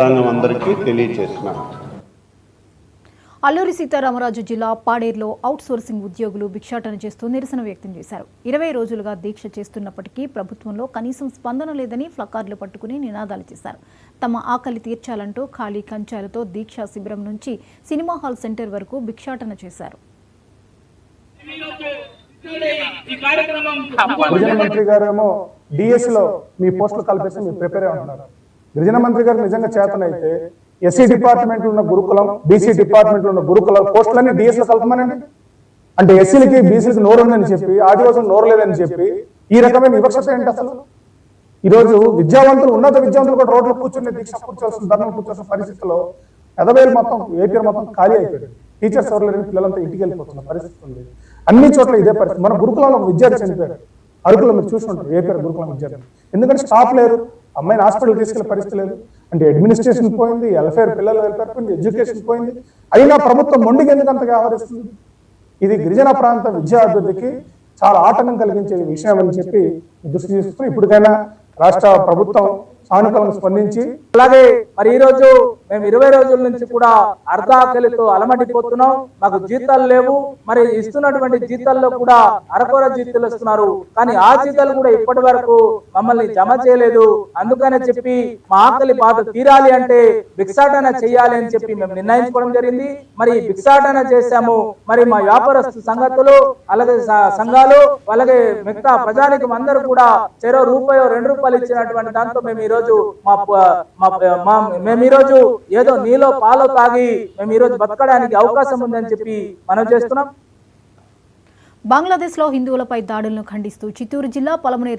అందరికీ తెలియజేస్తున్నా. అల్లూరి సీతారామరాజు జిల్లా పాడేరులో అవుట్ సోర్సింగ్ ఉద్యోగులు భిక్షాటన చేస్తూ నిరసన వ్యక్తం చేశారు. 20 రోజులుగా దీక్ష చేస్తున్నప్పటికీ ప్రభుత్వంలో కనీసం స్పందన లేదని ప్లకార్డులు పట్టుకుని నినాదాలు చేశారు. తమ ఆకలి తీర్చాలంటూ ఖాళీ కంచాలతో దీక్షా శిబిరం నుంచి సినిమా హాల్ సెంటర్ వరకు భిక్షాటన చేశారు. గిరిజన మంత్రి గారేమో డిఎస్సిలో మీ పోస్టులు కల్పిస్తే మీరు ప్రిపేర్ అయి ఉంటున్నారు. గిరిజన మంత్రి గారు నిజంగా చేతనైతే ఎస్సీ డిపార్ట్మెంట్ ఉన్న గురుకులం, బీసీ డిపార్ట్మెంట్ ఉన్న గురుకులం పోస్టులన్నీ డిఎస్లో కలపమనండి. అంటే ఎస్సీలకి బీసీలకి నోరు ఉందని చెప్పి ఆదివాసులు నోరు లేదని చెప్పి ఈ రకమైన వివక్షత ఏంటి అసలు? ఈరోజు విద్యావంతులు, ఉన్నత విద్యావంతులు కూడా రోడ్లు కూర్చుని దీక్ష కూర్చోవలసిన, ధర్మం కూర్చోవలసిన పరిస్థితుల్లో ఎదవేలు మొత్తం ఏపీ మొత్తం ఖాళీ అయిపోయింది. టీచర్స్ ఎవరు లేని పిల్లలంతా ఇంటికి వెళ్ళిపోతున్న పరిస్థితి ఉంది. అన్ని చోట్ల ఇదే పరిస్థితి. మన గురుకులంలో విద్యార్థి చనిపోయారు. అరకులో మీరు చూసుకుంటారు ఏపీ గురుకులం విద్యార్థి. ఎందుకంటే స్టాఫ్ లేరు, అమ్మాయిని హాస్పిటల్ తీసుకెళ్లే పరిస్థితి లేదు. అంటే అడ్మినిస్ట్రేషన్ పోయింది, వెల్ఫేర్ పిల్లల వెల్ఫేర్ పోయింది, ఎడ్యుకేషన్ పోయింది. అయినా ప్రభుత్వం మొండికి ఎందుకు అంతగా వ్యవహరిస్తుంది? ఇది గిరిజన ప్రాంత విద్యా అభివృద్ధికి చాలా ఆటంకం కలిగించే విషయం అని చెప్పి దృష్టి తీసుకుని ఇప్పటికైనా రాష్ట్ర ప్రభుత్వం సానుకూలంగా స్పందించి, అలాగే మరి ఈ రోజు మేము 20 రోజుల నుంచి కూడా అర్ధాకలితో అలమటిపోతున్నాం. మాకు జీతాలు లేవు. మరి ఇస్తున్నటువంటి జీతాల్లో కూడా అరకొర జీతాలు ఇస్తున్నారు. కానీ ఆ జీతాలు కూడా ఇప్పటి వరకు మమ్మల్ని జమ చేయలేదు. అందుకనే చెప్పి మా ఆకలి బాధ తీరాలి అంటే భిక్షాటన చేయాలి అని చెప్పి మేము నిర్ణయించుకోవడం జరిగింది. మరి భిక్షాటన చేశాము. మరి మా వ్యాపారస్తు సంఘాలు, అలాగే సంఘాలు, అలాగే మిగతా ప్రజానికం అందరూ కూడా చెరో రూపాయో 2 రూపాయలు ఇచ్చినటువంటి దాంతో మేము ఈ రోజు మేము ఈరోజు ఏదో నీలో పాలు తాగి మేము ఈరోజు బతకడానికి అవకాశం ఉందని చెప్పి మనం చేస్తున్నాం. బంగ్లాదేశ్లో హిందువులపై దాడులను ఖండిస్తూ చిత్తూరు జిల్లా పలమనేరు